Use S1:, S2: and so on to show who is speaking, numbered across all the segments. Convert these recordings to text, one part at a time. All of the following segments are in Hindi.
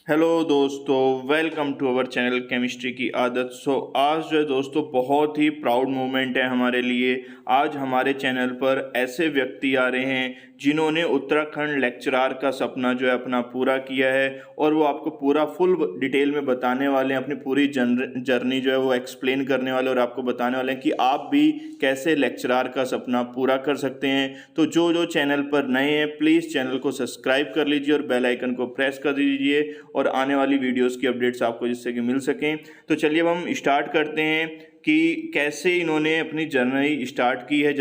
S1: हेलो दोस्तों, welcome to our channel chemistry की आदत। आज जो है दोस्तों बहुत ही प्राउड मोमेंट है हमारे लिए। आज हमारे चैनल पर ऐसे व्यक्ति आ रहे हैं जिन्होंने उत्तराखंड लेक्चरार का सपना जो है अपना पूरा किया है, और वो आपको पूरा फुल डिटेल में बताने वाले हैं। अपनी पूरी जर्नी जो है वो एक्सप्लेन करने वाले और आपको बताने वाले हैं कि आप भी कैसे लेक्चरार का सपना पूरा कर सकते हैं। तो जो जो चैनल पर नए हैं प्लीज़ चैनल को सब्सक्राइब कर लीजिए और बेल आइकन को प्रेस कर दीजिए, और आने वाली वीडियोस की अपडेट्स आपको जिससे कि मिल सकें। तो चलिए अब हम स्टार्ट करते हैं कि कैसे इन्होंने अपनी जर्नी स्टार्ट की है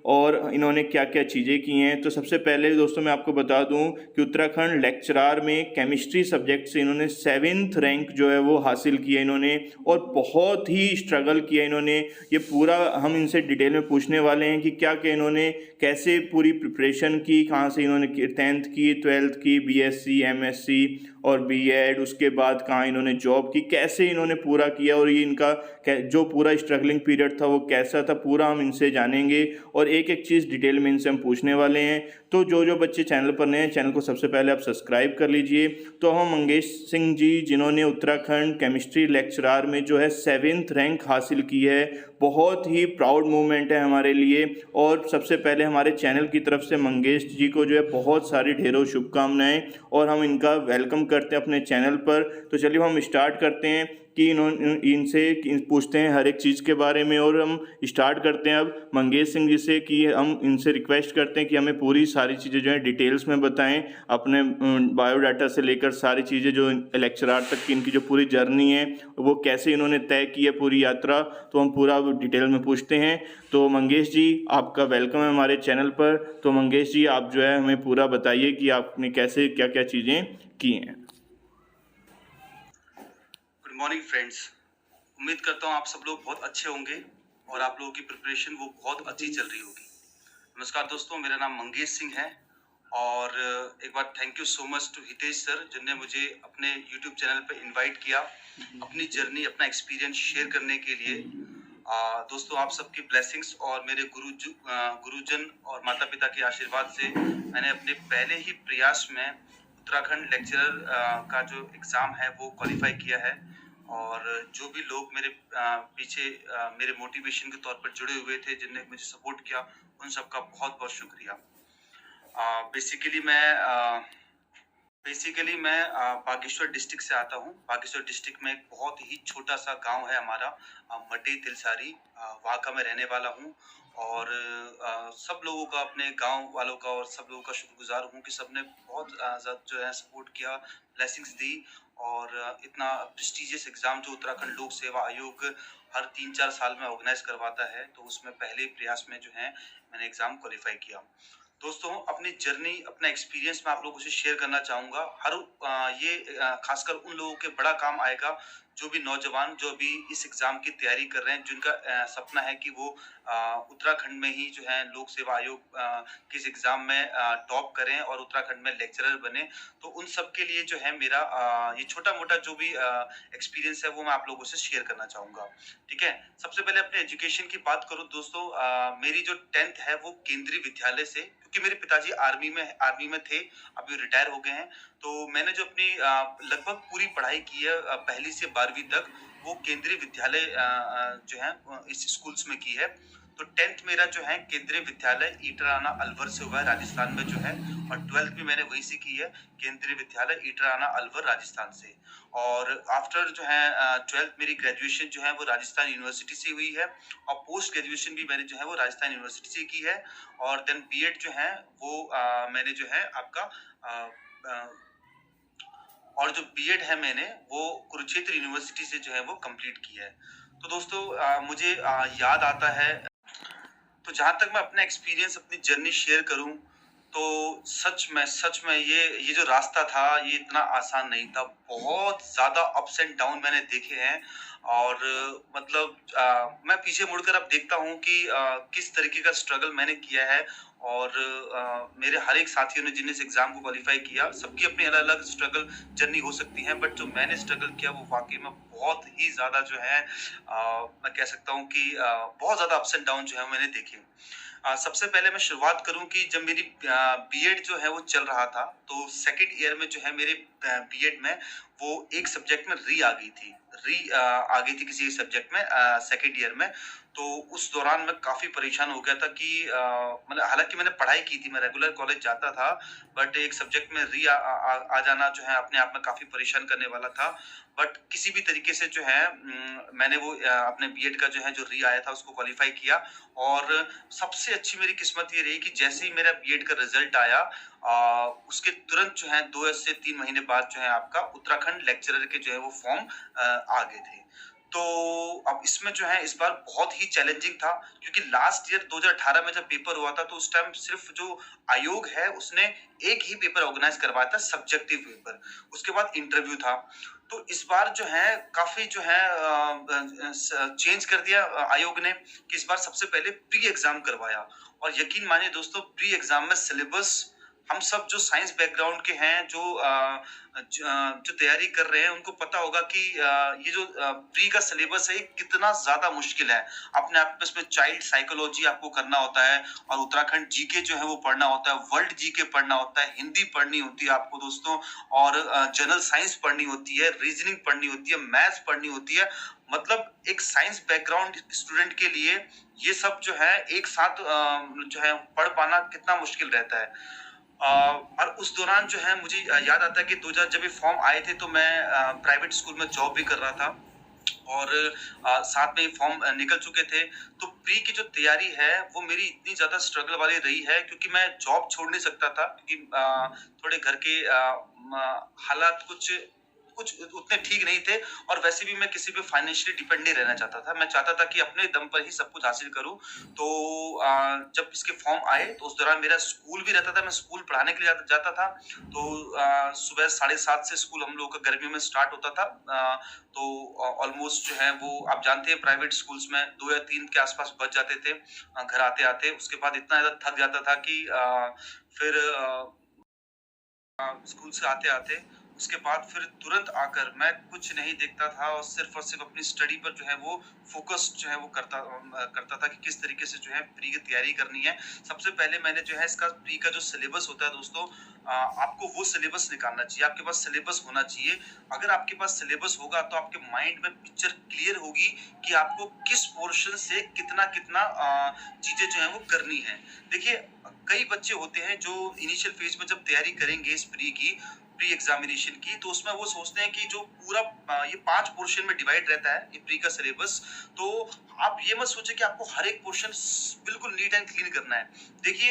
S1: और इन्होंने क्या क्या चीज़ें की हैं। तो सबसे पहले दोस्तों मैं आपको बता दूं कि उत्तराखंड लेक्चरार में केमिस्ट्री सब्जेक्ट से इन्होंने 7th रैंक जो है वो हासिल किया इन्होंने, और बहुत ही स्ट्रगल किया इन्होंने। ये पूरा हम इनसे डिटेल में पूछने वाले हैं कि क्या क्या इन्होंने कैसे पूरी प्रिपरेशन की, कहाँ से इन्होंने 10th की, 12th की, बीएससी, एमएससी और बीएड, उसके बाद कहाँ इन्होंने जॉब की, कैसे इन्होंने पूरा किया, और ये इनका जो पूरा स्ट्रगलिंग पीरियड था वो कैसा था, पूरा हम इनसे जानेंगे और एक एक चीज़ डिटेल में इनसे हम पूछने वाले हैं। तो जो जो बच्चे चैनल पर नए हैं, चैनल को सबसे पहले आप सब्सक्राइब कर लीजिए। तो हम मंगेश सिंह जी, जिन्होंने उत्तराखंड केमिस्ट्री लेक्चरार में जो है 7th रैंक हासिल की है, बहुत ही प्राउड मोमेंट है हमारे लिए। और सबसे पहले हमारे चैनल की तरफ से मंगेश जी को जो है बहुत सारी ढेरों शुभकामनाएं, और हम इनका वेलकम करते हैं अपने चैनल पर। तो चलिए हम स्टार्ट करते हैं कि इनसे पूछते हैं हर एक चीज़ के बारे में, और हम स्टार्ट करते हैं अब मंगेश सिंह जी से कि हम इनसे रिक्वेस्ट करते हैं कि हमें पूरी सारी चीज़ें जो है डिटेल्स में बताएं, अपने बायोडाटा से लेकर सारी चीज़ें जो लेक्चरार तक की इनकी जो पूरी जर्नी है वो कैसे इन्होंने तय की है पूरी यात्रा। तो हम पूरा डिटेल में पूछते हैं। तो मंगेश जी, आपका वेलकम है हमारे चैनल पर। तो मंगेश जी, आप जो है हमें पूरा बताइए कि आपने कैसे क्या क्या चीज़ें की हैं।
S2: Good morning friends. उम्मीद करता हूँ आप सब लोग बहुत अच्छे होंगे और आप लोगों की प्रिपरेशन वो बहुत अच्छी चल रही होगी। नमस्कार दोस्तों, मेरा नाम मंगेश सिंह है और एक बार thank you so much to Hitesh sir, जिनने मुझे अपने यूट्यूब चैनल पर इनवाइट किया अपनी जर्नी, अपना एक्सपीरियंस शेयर करने के लिए। दोस्तों, आप सबकी ब्लेसिंग्स और मेरे गुरुजन और माता पिता के आशीर्वाद से मैंने अपने पहले ही प्रयास में उत्तराखंड लेक्चरर का जो एग्ज़ाम है वो क्वालिफाई किया है। और जो भी लोग मेरे पीछे मेरे मोटिवेशन के तौर पर जुड़े हुए थे, जिनने मुझे सपोर्ट किया, उन सबका बहुत बहुत शुक्रिया। बेसिकली मैं बागेश्वर डिस्ट्रिक्ट से आता हूँ। बागेश्वर डिस्ट्रिक्ट में एक बहुत ही छोटा सा गांव है हमारा, मड्डी तिलसारी। वहाँ का मैं रहने वाला हूँ और सब लोगों का, अपने गांव वालों का और सब लोगों का शुक्रगुजार हूँ कि सबने बहुत ज़्यादा जो है सपोर्ट किया, ब्लेसिंग्स दी। और इतना प्रेस्टिजियस एग्ज़ाम जो उत्तराखंड लोक सेवा आयोग हर 3-4 साल में ऑर्गेनाइज करवाता है, तो उसमें पहले प्रयास में जो है मैंने एग्ज़ाम क्वालिफाई किया। दोस्तों, अपनी जर्नी, अपना एक्सपीरियंस मैं आप लोगों से शेयर करना चाहूँगा। ये खासकर उन लोगों के बड़ा काम आएगा जो भी नौजवान, जो अभी इस एग्ज़ाम की तैयारी कर रहे हैं, जिनका सपना है कि वो उत्तराखंड में ही जो है लोक सेवा आयोग के इस एग्ज़ाम में टॉप करें और उत्तराखंड में लेक्चरर बने। तो उन सब के लिए जो है मेरा ये छोटा-मोटा जो भी एक्सपीरियंस है वो मैं आप लोगों से शेयर करना चाहूँगा। ठीक है? सबसे पहले अपने एजुकेशन की बात करूँ दोस्तों, मेरी जो 10th है वो केंद्रीय विद्यालय से, क्योंकि मेरे पिताजी आर्मी में थे, अभी रिटायर हो गए हैं। तो मैंने जो अपनी लगभग पूरी पढ़ाई की है पहली से 12वीं तक, वो केंद्रीय विद्यालय जो है इस स्कूल्स में की है। तो 10th मेरा जो है केंद्रीय विद्यालय ईटराना अलवर से हुआ है, राजस्थान में जो है। और 12th भी मैंने वहीं से की है, केंद्रीय विद्यालय ईटराना अलवर, राजस्थान से। और आफ्टर जो है 12th मेरी ग्रेजुएशन जो है वो राजस्थान यूनिवर्सिटी से हुई है, और पोस्ट ग्रेजुएशन भी मैंने जो है वो राजस्थान यूनिवर्सिटी से की है। और देन बीएड जो है वो मैंने जो है आपका और जो बीएड है मैंने वो कुरुक्षेत्र यूनिवर्सिटी से जो है वो कंप्लीट किया है। तो दोस्तों, मुझे याद आता है, तो जहाँ तक मैं अपना एक्सपीरियंस, अपनी जर्नी शेयर करूँ, तो सच में ये जो रास्ता था ये इतना आसान नहीं था। बहुत ज़्यादा अप्स एंड डाउन मैंने देखे हैं। और मतलब मैं पीछे मुड़कर अब देखता हूँ कि किस तरीके का स्ट्रगल मैंने किया है और मेरे हर एक साथियों ने जिन्हें इस एग्ज़ाम को क्वालीफाई किया, सबकी अपनी अलग-अलग स्ट्रगल जर्नी हो सकती है, बट जो मैंने स्ट्रगल किया वो वाक़ई में बहुत ही ज़्यादा जो है मैं कह सकता हूँ कि बहुत ज़्यादा अप्स एंड डाउन जो है मैंने देखे। सबसे पहले मैं शुरुआत करूँ कि जब मेरी बीएड जो है वो चल रहा था, तो सेकंड ईयर में जो है मेरे बीएड में वो एक सब्जेक्ट में री आ गई थी। आ गई थी किसी एक सब्जेक्ट में सेकंड ईयर में। तो उस दौरान मैं काफ़ी परेशान हो गया था कि मतलब हालाँकि मैंने पढ़ाई की थी, मैं रेगुलर कॉलेज जाता था, बट एक सब्जेक्ट में री आ जाना जो है अपने आप में काफ़ी परेशान करने वाला था। बट किसी भी तरीके से जो है मैंने वो अपने बीएड का जो है जो री आया था उसको क्वालीफाई किया और सबसे अच्छी मेरी किस्मत ये रही कि जैसे ही मेरा बीएड का रिजल्ट आया उसके तुरंत जो है 2 से 3 महीने बाद जो है आपका उत्तराखंड लेक्चरर के जो है वो फॉर्म आ गए थे। तो अब इसमें जो है इस बार बहुत ही चैलेंजिंग था क्योंकि लास्ट ईयर 2018 में जब पेपर हुआ था तो उस टाइम सिर्फ जो आयोग है उसने एक ही पेपर ऑर्गेनाइज करवाया था, सब्जेक्टिव पेपर। उसके बाद इंटरव्यू था। तो इस बार जो है काफ़ी जो है चेंज कर दिया आयोग ने कि इस बार सबसे पहले प्री एग्ज़ाम करवाया और यकीन मानिए दोस्तों प्री एग्ज़ाम में सिलेबस हम सब जो साइंस बैकग्राउंड के हैं, जो तैयारी कर रहे हैं, उनको पता होगा कि ये जो प्री का सिलेबस है, ये कितना ज़्यादा मुश्किल है। अपने आप में इसमें चाइल्ड साइकोलॉजी आपको करना होता है और उत्तराखंड जीके जो है वो पढ़ना होता है, वर्ल्ड जीके पढ़ना होता है, हिंदी पढ़नी होती है आपको दोस्तों और जनरल साइंस पढ़नी होती है, रीजनिंग पढ़नी होती है, मैथ्स पढ़नी होती है। मतलब एक साइंस बैकग्राउंड स्टूडेंट के लिए ये सब जो है एक साथ जो है पढ़ पाना कितना मुश्किल रहता है। और उस दौरान जो है मुझे याद आता है कि 2000 जब ये फॉर्म आए थे तो मैं प्राइवेट स्कूल में जॉब भी कर रहा था और साथ में ये फॉर्म निकल चुके थे। तो प्री की जो तैयारी है वो मेरी इतनी ज़्यादा स्ट्रगल वाली रही है क्योंकि मैं जॉब छोड़ नहीं सकता था क्योंकि थोड़े घर के हालात कुछ कुछ उतने ठीक नहीं थे और वैसे भी मैं किसी पे फाइनेंशियली डिपेंड नहीं रहना चाहता था। मैं चाहता था कि अपने दम पर ही सब कुछ हासिल करूँ। तो जब इसके फॉर्म आए तो उस दौरान मेरा स्कूल भी रहता था, मैं स्कूल पढ़ाने के लिए जाता था। तो सुबह 7:30 से स्कूल हम लोगों का गर्मियों में स्टार्ट होता था। तो ऑलमोस्ट जो है वो आप जानते हैं प्राइवेट स्कूल्स में 2 या 3 के आस-पास बज जाते थे घर आते-आते। उसके बाद इतना ज़्यादा थक जाता था कि फिर स्कूल से आते-आते उसके बाद फिर तुरंत आकर मैं कुछ नहीं देखता था और सिर्फ़ अपनी स्टडी पर जो है वो फ़ोकस जो है वो करता था कि किस तरीके से जो है प्री की तैयारी करनी है। सबसे पहले मैंने जो है इसका प्री का जो सिलेबस होता है दोस्तों आपको वो सिलेबस निकालना चाहिए, आपके पास सिलेबस होना चाहिए। अगर आपके पास सिलेबस होगा तो आपके माइंड में पिक्चर क्लियर होगी कि आपको किस पोर्शन से कितना-कितना चीज़ें जो है वो करनी है। देखिए कई बच्चे होते हैं जो इनिशियल फेज में जब तैयारी करेंगे इस प्री एग्जामिनेशन की तो उसमें वो सोचते हैं कि जो पूरा ये 5 पोर्शन में डिवाइड रहता है ये प्री का सिलेबस। तो आप ये मत सोचिए कि आपको हर एक पोर्शन बिल्कुल नीट एंड क्लीन करना है। देखिए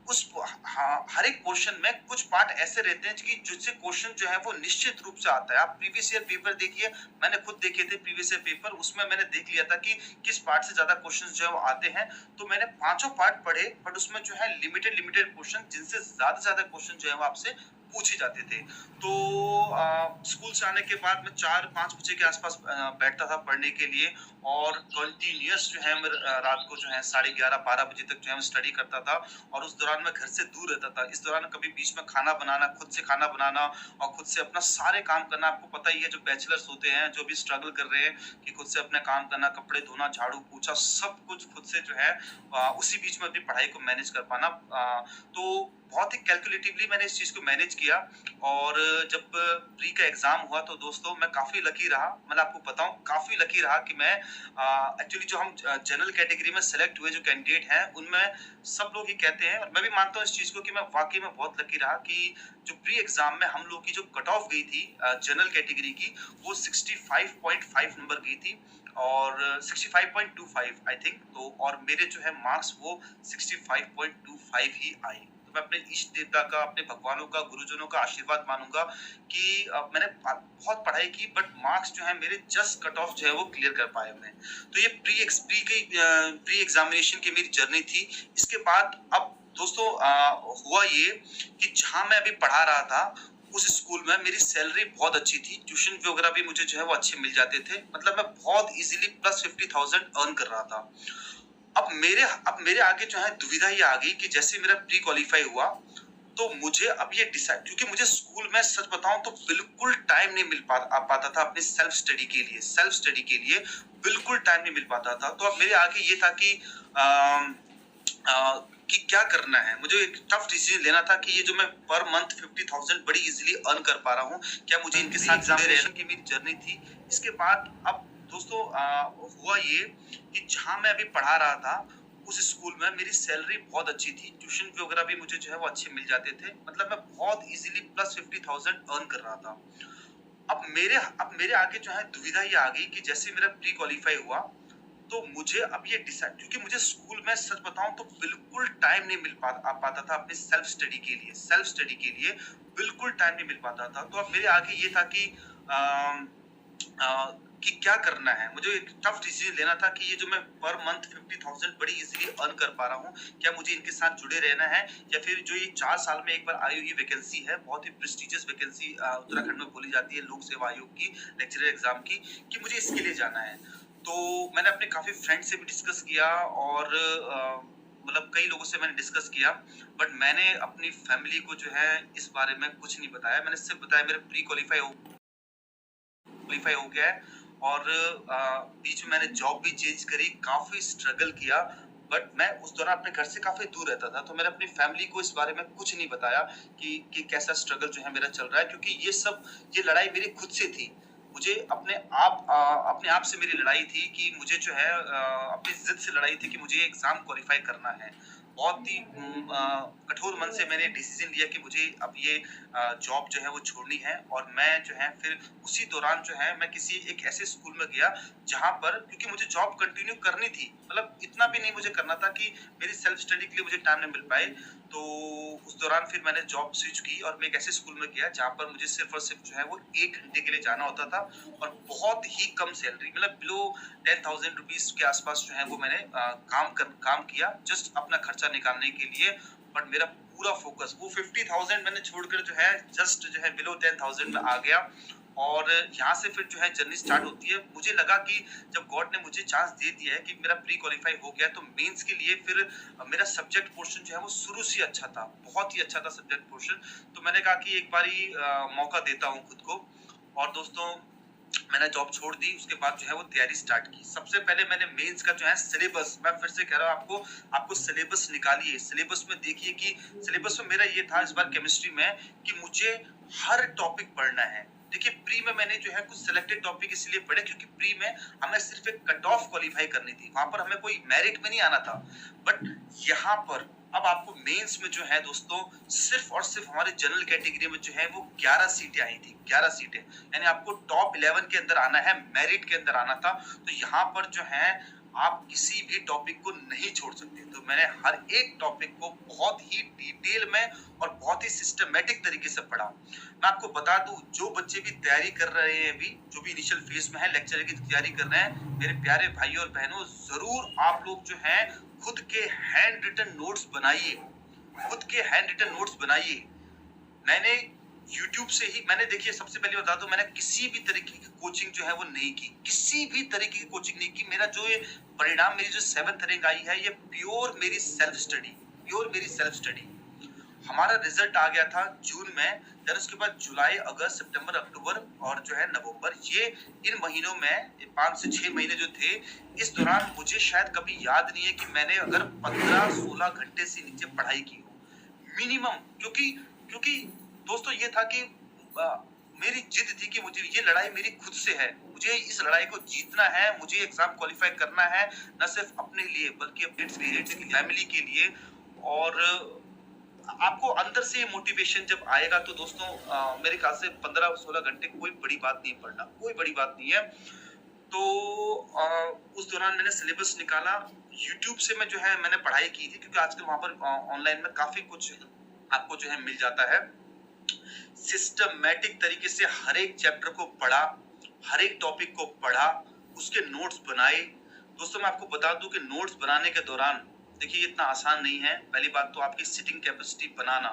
S2: हर एक पोर्शन में कुछ पार्ट ऐसे रहते हैं कि जिससे क्वेश्चन जो है वो निश्चित रूप से आता है। आप प्रीवियस ईयर पेपर देखिए, मैंने खुद देखे थे प्रीवियस ईयर पेपर, उसमें मैंने देख लिया था कि किस पार्ट से ज्यादा क्वेश्चंस जो है वो आते हैं। तो मैंने पांचों पार्ट पढ़े बट उसमें जो है लिमिटेड क्वेश्चन जिनसे ज्यादा क्वेश्चन जो है वो आपसे पूछे जाते थे। तो स्कूल से आने के बाद मैं 4-5 बजे के आसपास बैठता था पढ़ने के लिए और कंटिन्यूअस जो है मैं रात को जो है 11:30-12 बजे तक जो है स्टडी करता था और उस दौरान मैं घर से दूर रहता था। इस दौरान कभी बीच में खाना बनाना, खुद से खाना बनाना और खुद से अपना सारे काम करना। आपको पता ही है जो बैचलर्स होते हैं, जो भी स्ट्रगल कर रहे हैं कि खुद से अपने काम करना, कपड़े धोना, झाड़ू पोछा सब कुछ खुद से जो है उसी बीच में अपनी पढ़ाई को मैनेज कर पाना। तो बहुत ही कैलकुलेटिवली मैंने इस चीज़ को मैनेज किया और जब प्री का एग्ज़ाम हुआ तो दोस्तों मैं काफ़ी लकी रहा। मैं आपको बताऊँ काफ़ी लकी रहा कि मैं एक्चुअली जो हम जनरल कैटेगरी में सेलेक्ट हुए जो कैंडिडेट हैं, उनमें सब लोग ये कहते हैं और मैं भी मानता हूँ इस चीज़ को कि मैं वाक़ई में बहुत लकी रहा कि जो प्री एग्ज़ाम में हम लोग की जो कट ऑफ गई थी जनरल कैटेगरी की, वो 65.5 नंबर गई थी और 65.25 आई थिंक। तो और मेरे जो है मार्क्स वो 65.25 ही आए। तो मैं अपने इष्ट देवता का, अपने भगवानों का, गुरुजनों का आशीर्वाद मानूँगा कि मैंने बहुत पढ़ाई की बट मार्क्स जो है मेरे जस्ट कट ऑफ जो है वो क्लियर कर पाया मैं। तो ये प्री एग्जामिनेशन की मेरी जर्नी थी। इसके बाद अब दोस्तों हुआ ये कि जहाँ मैं अभी पढ़ा रहा था उस स्कूल में मेरी सैलरी बहुत अच्छी थी, ट्यूशन फी वगैरह भी मुझे जो है वो अच्छे मिल जाते थे, मतलब मैं बहुत इजीली प्लस 50,000 अर्न कर रहा था। अब मेरे आगे जो है दुविधा ये आ गई कि जैसे मेरा प्री क्वालिफाई हुआ, तो मुझे अब ये डिसाइड, क्योंकि मुझे स्कूल में सच बताऊं तो बिल्कुल टाइम नहीं मिल पाता था अपने सेल्फ स्टडी के लिए बिल्कुल टाइम नहीं मिल पाता था। तो अब मेरे आगे ये था कि अम, कि क्या करना है। मुझे एक टफ डिसीजन लेना था कि ये जो मैं पर मंथ 50,000 बड़ी इजीली अर्न कर पा रहा हूँ, क्या मुझे इनके साथ एग्जामिनेशन की मेरी जर्नी थी। इसके बाद अब दोस्तों हुआ ये कि जहाँ मैं अभी पढ़ा रहा था उस स्कूल में मेरी सैलरी बहुत अच्छी थी, ट्यूशन फी वगैरह भी मुझे जो है वो अच्छे मिल जाते थे, मतलब मैं बहुत इजीली प्लस 50,000 अर्न कर रहा था। अब मेरे आगे जो है दुविधा ये आ गई कि जैसे मेरा प्री क्वालिफाई हुआ, तो मुझे अब ये डिसाइड, क्योंकि मुझे स्कूल में सच बताऊं तो बिल्कुल टाइम नहीं मिल पाता था अपने सेल्फ स्टडी के लिए बिल्कुल टाइम नहीं मिल पाता था। तो अब मेरे आगे ये था कि क्या करना है। मुझे एक टफ डिसीजन लेना था कि ये जो मैं पर मंथ 50,000 बड़ी इजीली अर्न कर पा रहा हूँ, क्या मुझे इनके साथ जुड़े रहना है, या फिर जो ये 4 साल में एक बार आई हुई वैकेंसी है, बहुत ही प्रेस्टिजियस वैकेंसी उत्तराखंड में बोली जाती है लोक सेवा आयोग की, लेक्चरर एग्जाम की, कि मुझे इसके लिए जाना है। तो मैंने अपने काफी फ्रेंड से भी डिस्कस किया और मतलब कई लोगों से मैंने डिस्कस किया, बट मैंने अपनी फैमिली को जो है इस बारे में कुछ नहीं बताया। मैंने सिर्फ बताया मेरा प्री क्वालिफाई हो गया है, और बीच में मैंने जॉब भी चेंज करी, काफी स्ट्रगल किया, बट मैं उस दौरान अपने घर से काफी दूर रहता था, तो मैंने अपनी फैमिली को इस बारे में कुछ नहीं बताया कि कैसा स्ट्रगल जो है मेरा चल रहा है, क्योंकि ये लड़ाई मेरी खुद से थी। मुझे अपने आप से मेरी लड़ाई थी कि मुझे जो है अपनी जिद से लड़ाई थी कि मुझे एग्जाम क्वालिफाई करना है। बहुत ही कठोर मन से मैंने डिसीजन लिया कि मुझे अब ये जॉब जो है वो छोड़नी है, और मैं जो है फिर उसी दौरान जो है मैं किसी एक ऐसे स्कूल में गया जहाँ पर, क्योंकि मुझे जॉब कंटिन्यू करनी थी, मतलब इतना भी नहीं मुझे करना था कि मेरी सेल्फ स्टडी के लिए मुझे टाइम नहीं मिल पाए। तो उस दौरान फिर मैंने जॉब स्विच की और मैं एक ऐसे स्कूल में गया जहाँ पर मुझे सिर्फ और सिर्फ जो है वो 1 घंटे के लिए जाना होता था, और बहुत ही कम सैलरी, मतलब बिलो 10,000 रुपीज के आसपास जो है वो मैंने काम किया जस्ट अपना खर्चा निकालने के लिए। बट मेरा पूरा फोकस वो 50,000 मैंने छोड़कर जो है जस्ट जो है बिलो 10,000 में आ गया, और यहाँ से फिर जो है जर्नी स्टार्ट होती है। मुझे लगा कि जब गॉड ने मुझे चांस दे दिया है कि मेरा प्री क्वालिफाई हो गया, तो मेंस के लिए फिर मेरा सब्जेक्ट पोर्शन जो है वो शुरू से अच्छा था, बहुत ही अच्छा था सब्जेक्ट पोर्शन। तो मैंने कहा कि एक बारी मौका देता हूँ खुद को, और दोस्तों मैंने जॉब छोड़ दी। उसके बाद जो है वो तैयारी स्टार्ट की। सबसे पहले मैंने मेंस का जो है सिलेबस, मैं फिर से कह रहा हूँ आपको सिलेबस निकालिए, सिलेबस में देखिए कि सिलेबस में मेरा ये था इस बार केमिस्ट्री में कि मुझे हर टॉपिक पढ़ना है। देखिए प्री में मैंने जो है कुछ सिलेक्टेड टॉपिक इसलिए पढ़े क्योंकि प्री में हमें सिर्फ एक कट ऑफ क्वालिफाई करनी थी, वहां पर हमें कोई मेरिट में नहीं आना था। बट यहाँ पर अब आपको मेंस में जो है दोस्तों सिर्फ और सिर्फ हमारे जनरल कैटेगरी में जो है वो 11 सीटें आई थी, 11 सीटें, यानी आपको टॉप 11 के अंदर आना है, मेरिट के अंदर आना था। तो यहाँ पर जो है आप किसी भी टॉपिक को नहीं छोड़ सकते। तो मैंने हर एक टॉपिक को बहुत ही डिटेल में और बहुत ही सिस्टमेटिक तरीके से पढ़ा। मैं आपको बता दूं, जो बच्चे भी तैयारी कर रहे हैं, अभी जो भी इनिशियल फेज में है, लेक्चर की तैयारी कर रहे हैं, मेरे प्यारे भाइयों और बहनों, जरूर आप लोग जो है खुद के हैंड रिटन नोट्स बनाइए, खुद के हैंड रिटन नोट्स बनाइए। मैंने YouTube से ही, मैंने देखिए सबसे पहले बता दूं, मैंने किसी भी तरीके की कोचिंग जो है वो नहीं की, किसी भी तरीके की कोचिंग नहीं की। मेरा जो ये परिणाम, मेरी जो 7th रैंक आई है, ये प्योर मेरी सेल्फ स्टडी। हमारा रिजल्ट आ गया था जून में, फिर उसके बाद जुलाई, अगस्त, सितंबर, अक्टूबर और जो है नवंबर, ये इन महीनों में 5 से 6 महीने जो थे, इस दौरान मुझे शायद कभी याद नहीं है कि मैंने अगर 15-16 घंटे से नीचे पढ़ाई की हो मिनिमम। क्योंकि दोस्तों ये था कि मेरी जिद थी कि मुझे ये लड़ाई मेरी खुद से है, मुझे इस लड़ाई को जीतना है, मुझे एग्जाम क्वालिफाई करना है, न सिर्फ अपने लिए बल्कि अपने फैमिली के लिए। और आपको अंदर से मोटिवेशन जब आएगा तो दोस्तों मेरे ख्याल से 15-16 घंटे कोई बड़ी बात नहीं, पढ़ना कोई बड़ी बात नहीं है। तो उस दौरान मैंने सिलेबस निकाला, यूट्यूब से मैं जो है मैंने पढ़ाई की थी, क्योंकि आजकल वहां पर ऑनलाइन में काफी कुछ आपको जो है मिल जाता है। सिस्टमैटिक तरीके से हर एक चैप्टर को पढ़ा, हर एक टॉपिक को पढ़ा, उसके नोट्स बनाए। दोस्तों मैं आपको बता दूं कि नोट्स बनाने के दौरान देखिए इतना आसान नहीं है। पहली बात तो आपकी सिटिंग कैपेसिटी बनाना,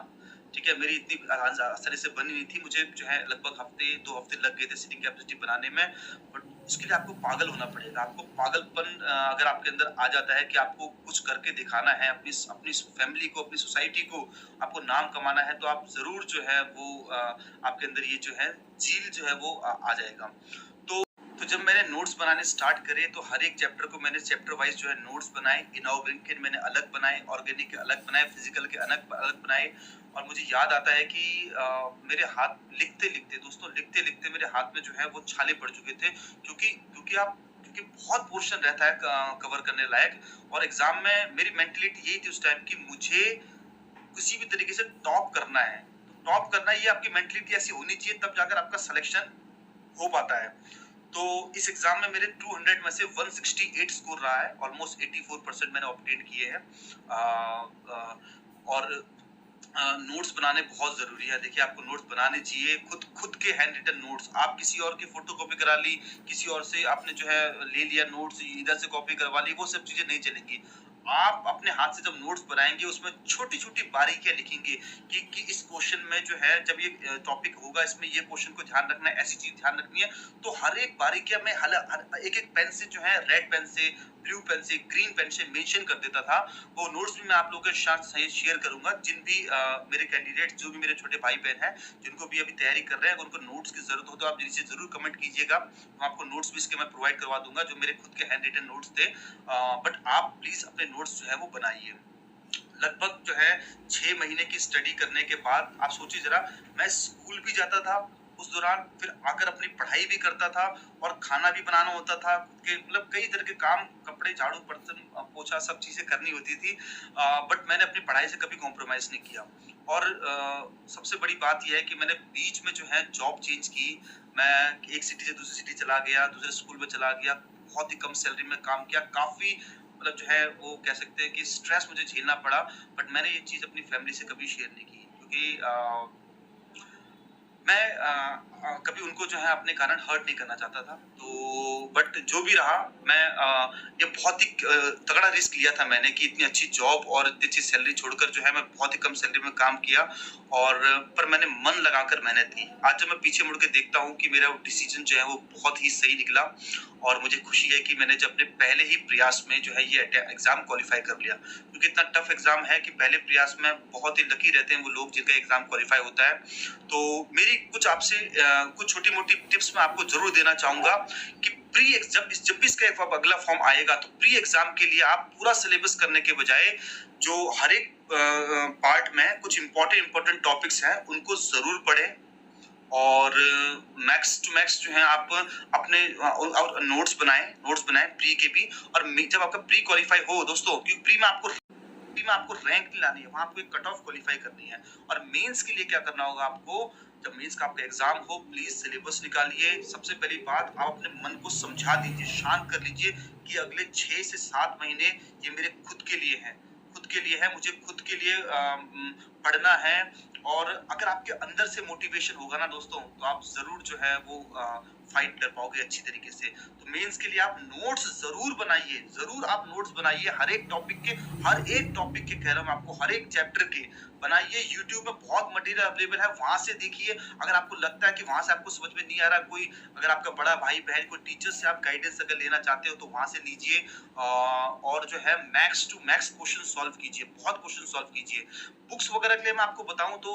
S2: ठीक है, मेरी इतनी आसानी से बनी नहीं थी, मुझे जो है लगभग हफ्ते 2 हफ्ते लग गए थे सीटिंग कैपेसिटी बनाने में। बट इसके लिए आपको पागल होना पड़ेगा। आपको पागलपन अगर आपके अंदर आ जाता है कि आपको कुछ करके दिखाना है, अपनी फैमिली को, अपनी सोसाइटी को आपको नाम कमाना है, तो आप ज़रूर जो है वो आपके अंदर ये जो है ज़ील जो है वो आ जाएगा। तो जब मैंने नोट्स बनाने स्टार्ट करे तो हर एक चैप्टर को मैंने चैप्टर वाइज जो है नोट्स बनाए। इनऑर्गेनिक के मैंने अलग बनाए, ऑर्गेनिक के अलग बनाए, फिजिकल के अलग अलग बनाए। और मुझे याद आता है कि मेरे हाथ लिखते लिखते मेरे हाथ में जो है वो छाले पड़ चुके थे, क्योंकि बहुत पोर्शन रहता है कवर करने लायक। और एग्जाम में मेरी मेंटलिटी यही थी उस टाइम की मुझे किसी भी तरीके से टॉप करना है। टॉप करना, ये आपकी मेंटलिटी ऐसी होनी चाहिए, तब जाकर आपका सिलेक्शन हो पाता है। तो इस एग्जाम में मेरे 200 में से 168 स्कोर रहा है। ऑलमोस्ट 84% मैंने ऑब्टेन किए हैं। और नोट्स बनाने बहुत जरूरी है। देखिए, आपको नोट्स बनाने चाहिए, खुद के हैंड रिटन नोट्स। आप किसी और की फोटोकॉपी करा ली, किसी और से आपने जो है ले लिया नोट्स, इधर से कॉपी करवा ली, वो सब चीजें नहीं चलेंगी। आप अपने हाथ से जब नोट्स बनाएंगे, उसमें छोटी छोटी बारीकियां लिखेंगे कि इस क्वेश्चन में जो है, जब ये टॉपिक होगा, इसमें ये क्वेश्चन को ध्यान रखना है, ऐसी चीज ध्यान रखनी है। तो हर एक बारीकियां में एक एक पेन से जो है, रेड पेन से, ब्लू पेन से, ग्रीन पेन से मेंशन कर देता था। वो नोट्स भी मैं आप लोगों के साथ शेयर करूंगा। जिन भी मेरे कैंडिडेट, जो भी मेरे छोटे भाई बहन हैं, जिनको भी अभी तैयारी कर रहे हैं, अगर उनको नोट्स की जरूरत हो तो आप नीचे जरूर कमेंट कीजिएगा। मैं आपको नोट्स भी इसके मैं प्रोवाइड करवा दूंगा, जो मेरे खुद के हैंड रिटन नोट्स थे। बट आप प्लीज अपने नोट्स जो है वो बनाइए। लगभग जो है 6 महीने की स्टडी करने के बाद आप सोचिए जरा, मैं स्कूल भी जाता था उस दौरान, फिर आकर अपनी पढ़ाई भी करता था, और खाना भी बनाना होता था खुद के, मतलब कई तरह के काम, कपड़े, झाड़ू, बर्तन, पोछा, सब चीजें करनी होती थी। बट मैंने अपनी पढ़ाई से कभी कॉम्प्रोमाइज नहीं किया। और सबसे बड़ी बात यह है कि मैंने बीच में जो है जॉब चेंज की। मैं एक सिटी से दूसरी सिटी चला गया, दूसरे स्कूल में चला गया, बहुत ही कम सैलरी में काम किया, काफी मतलब जो है वो कह सकते हैं कि स्ट्रेस मुझे झेलना पड़ा। बट मैंने ये चीज अपनी फैमिली से कभी शेयर नहीं की, क्योंकि मैं कभी उनको जो है अपने कारण हर्ट नहीं करना चाहता था। तो बट जो भी रहा, मैं ये बहुत ही तगड़ा रिस्क लिया था मैंने, कि इतनी अच्छी जॉब और इतनी अच्छी सैलरी छोड़कर जो है मैं बहुत ही कम सैलरी में काम किया। और पर मैंने मन लगाकर मेहनत की। आज जब मैं पीछे मुड़ के देखता हूँ कि मेरा डिसीजन जो है वो बहुत ही सही निकला। और मुझे खुशी है कि मैंने जब अपने पहले ही प्रयास में जो है ये एग्जाम क्वालिफाई कर लिया, क्योंकि इतना टफ एग्जाम है कि पहले प्रयास में बहुत ही लकी रहते हैं वो लोग जिनका एग्जाम क्वालिफाई होता है। तो मेरी कुछ आपसे कुछ छोटी मोटी टिप्स मैं आपको जरूर देना चाहूंगा कि जब भी इसका अगला फॉर्म आएगा, तो प्री एग्जाम के लिए आप पूरा सिलेबस करने के बजाय जो हर एक पार्ट में कुछ इंपॉर्टेंट टॉपिक्स हैं उनको जरूर पढ़ें। और मैक्स टू मैक्स जो है आप अपने नोट्स बनाएं प्री के भी। और जब आपका प्री क्वालिफाई हो दोस्तों, क्योंकि प्री में आपको रैंक नहीं लानी है, वहां आपको एक कट ऑफ क्वालिफाई करनी है। और मेंस के लिए क्या करना होगा आपको, जब मेंस का आपका एग्जाम हो, प्लीज सिलेबस निकालिए। सबसे पहली बात, आप अपने मन को समझा दीजिए, शांत कर लीजिए कि अगले 6 से 7 महीने ये मेरे खुद के लिए है, मुझे खुद के लिए पढ़ना है। और अगर आपके अंदर से मोटिवेशन होगा ना दोस्तों, तो आप जरूर जो है वो फाइट कर पाओगे अच्छी तरीके से। तो मेंस के लिए आप नोट्स जरूर बनाइए, हर एक टॉपिक के कह रहा हूँ आपको, हर एक चैप्टर के बनाइए। यूट्यूब में बहुत मटेरियल अवेलेबल है, वहां से देखिए। अगर आपको लगता है कि वहां से आपको समझ में नहीं आ रहा, कोई अगर आपका बड़ा भाई बहन, कोई टीचर से आप गाइडेंस अगर लेना चाहते हो तो वहां से लीजिए। और जो है max to max question solve कीजिए, बहुत क्वेश्चन सॉल्व कीजिए। बुक्स वगैरह के लिए मैं आपको बताऊं तो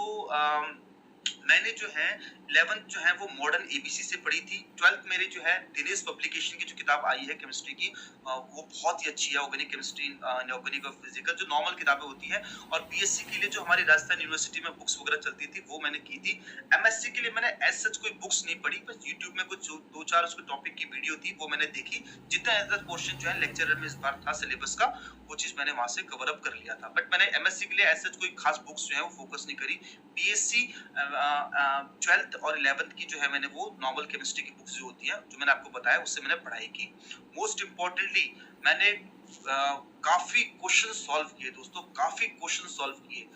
S2: मैंने जो है 11th जो है वो मॉडर्न एबीसी से पढ़ी थी। 12th मेरे जो है दिनेश पब्लिकेशन की जो किताब आई है केमिस्ट्री की, वो बहुत ही अच्छी है। ऑर्गेनिक केमिस्ट्री, इनऑर्गेनिक और फिजिकल, जो नॉर्मल किताबें होती है। और बीएससी के लिए जो हमारी राजस्थान यूनिवर्सिटी में बुक्स वगैरह चलती थी वो मैंने की थी। एमएससी के लिए मैंने एज सच कोई बुक्स नहीं पढ़ी, बस यूट्यूब में कुछ 2-4 उसके टॉपिक की वीडियो थी, वो मैंने देखी। जितना क्वेश्चन जो है लेक्चरर में इस बार था सिलेबस का, वो चीज मैंने वहां से कवर अप कर लिया था। बट मैंने एमएससी के लिए एज सच कोई खास बुक्स जो है वो फोकस नहीं करी। बीएससी 12th और 11th की जो है मैंने वो नॉर्मल केमिस्ट्री की बुक्स जो होती है, जो मैंने आपको बताया, उससे मैंने पढ़ाई की। मोस्ट इम्पोर्टेंटली मैंने काफी क्वेश्चन सॉल्व किए दोस्तों, काफी क्वेश्चन सॉल्व किए।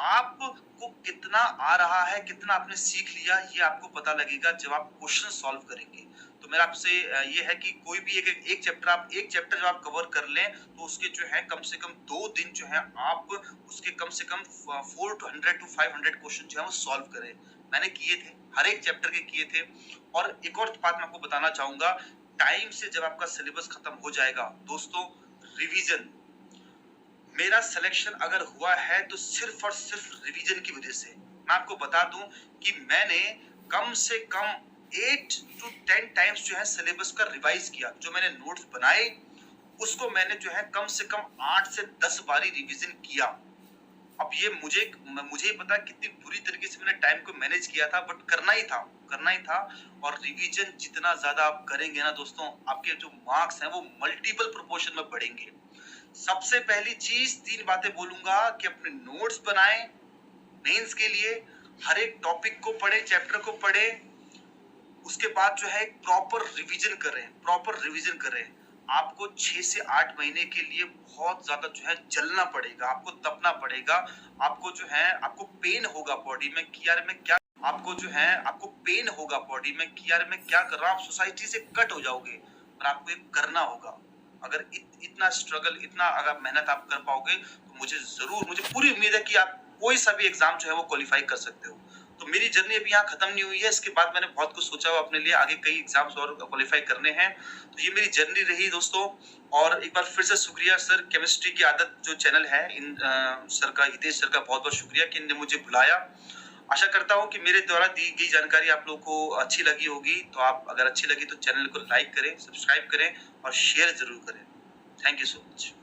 S2: आपको कितना आ रहा है, कितना आपने सीख लिया, ये आपको पता लगेगा जब आप क्वेश्चन सॉल्व करेंगे। तो मेरा आपसे ये है कि कोई भी एक चैप्टर जब आप कवर कर लें तो उसके जो है कम से कम 2 दिन जो है आप उसके कम से कम 400 to 500 क्वेश्चन जो है वो सॉल्व करें। मैंने किए थे, हर एक चैप्टर के किए थे। और एक और बात मैं आपको बताना चाहूंगा, टाइम से जब आपका सिलेबस खत्म हो जाएगा दोस्तों, रिवीजन, मेरा सिलेक्शन अगर हुआ है तो सिर्फ और सिर्फ रिवीजन की वजह से। मैं आपको बता दूं कि मैंने कम से कम 8 to 10 टाइम्स जो है सिलेबस का रिवाइज किया। जो मैंने नोट्स बनाए उसको मैंने जो है कम से कम 8 से 10 बारी रिवीजन किया। अब ये मुझे ही पता कितनी बुरी तरीके से मैंने टाइम को मैनेज किया था, बट करना ही था। और रिवीजन जितना ज्यादा आप करेंगे ना दोस्तों, आपके जो मार्क्स हैं वो मल्टीपल प्रोपोर्शन में बढ़ेंगे। सबसे पहली चीज 3 बातें बोलूंगा कि अपने नोट्स बनाएं मेंस के लिए, हर एक टॉपिक को पढ़े, चैप्टर को पढ़े, उसके बाद जो है प्रॉपर रिवीजन करें। आपको 6 से 8 महीने के लिए बहुत ज्यादा जो है जलना पड़ेगा, आपको तपना पड़ेगा, आपको जो है आपको पेन होगा बॉडी में कि यार मैं क्या, आपको पेन होगा बॉडी में कि यार मैं क्या कर रहा हूँ। आप सोसाइटी से कट हो जाओगे, पर आपको ये करना होगा। अगर इतना स्ट्रगल, इतना अगर मेहनत आप कर पाओगे तो मुझे पूरी उम्मीद है कि आप कोई सा भी एग्जाम जो है वो क्वालिफाई कर सकते हो। तो मेरी जर्नी अभी यहाँ खत्म नहीं हुई है, इसके बाद मैंने बहुत कुछ सोचा हुआ अपने लिए, आगे कई एग्जाम्स और क्वालिफाई करने हैं। तो ये मेरी जर्नी रही दोस्तों। और एक बार फिर से शुक्रिया सर, केमिस्ट्री की आदत जो चैनल है, इन सर का, हितेश सर का बहुत बहुत शुक्रिया कि इन्होंने मुझे बुलाया। आशा करता हूँ कि मेरे द्वारा दी गई जानकारी आप लोगों को अच्छी लगी होगी। तो आप अगर अच्छी लगी तो चैनल को लाइक करें, सब्सक्राइब करें और शेयर जरूर करें। Thank you so much.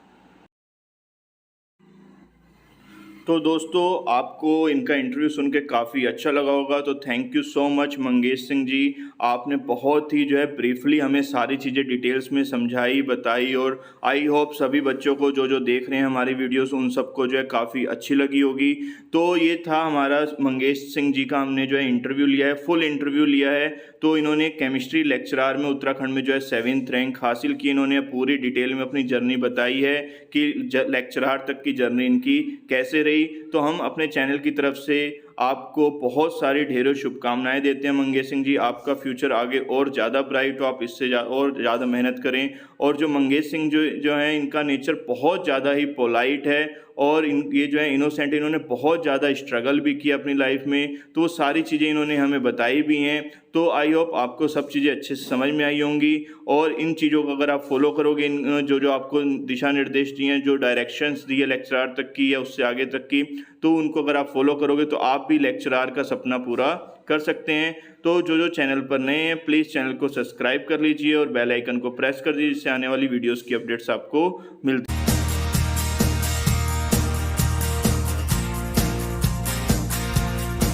S1: तो दोस्तों, आपको इनका इंटरव्यू सुन के काफ़ी अच्छा लगा होगा, तो thank you so much Mangesh Singh ji. आपने बहुत ही जो है ब्रीफली हमें सारी चीज़ें डिटेल्स में समझाई, बताई, और आई होप सभी बच्चों को जो देख रहे हैं हमारी वीडियोस उन सबको जो है काफ़ी अच्छी लगी होगी। तो ये था हमारा मंगेश सिंह जी का, हमने जो है इंटरव्यू लिया है, फुल इंटरव्यू लिया है। तो इन्होंने केमिस्ट्री लेक्चरार में उत्तराखंड में जो है 7th रैंक हासिल की। इन्होंने पूरी डिटेल में अपनी जर्नी बताई है कि लेक्चरार तक की जर्नी इनकी कैसे रही। तो हम अपने चैनल की तरफ से आपको बहुत सारी ढेरों शुभकामनाएं देते हैं मंगेश सिंह जी। आपका फ्यूचर आगे और ज़्यादा ब्राइट हो, आप इससे और ज़्यादा मेहनत करें। और जो मंगेश सिंह जो है, इनका नेचर बहुत ज़्यादा ही पोलाइट है, और ये जो है इनोसेंट, इन्होंने बहुत ज़्यादा स्ट्रगल भी किया अपनी लाइफ में, तो वो सारी चीज़ें इन्होंने हमें बताई भी हैं। तो आई होप आपको सब चीज़ें अच्छे से समझ में आई होंगी, और इन चीज़ों को अगर आप फॉलो करोगे, इन जो आपको दिशा निर्देश दिए हैं, जो डायरेक्शंस दिए लेक्चरार तक की या उससे आगे तक की, तो उनको अगर आप फॉलो करोगे तो आप भी लेक्चरार का सपना पूरा कर सकते हैं। तो जो चैनल पर नए हैं, प्लीज़ चैनल को सब्सक्राइब कर लीजिए और बेल आइकन को प्रेस कर दीजिए, जिससे आने वाली वीडियोज़ की अपडेट्स आपको मिलती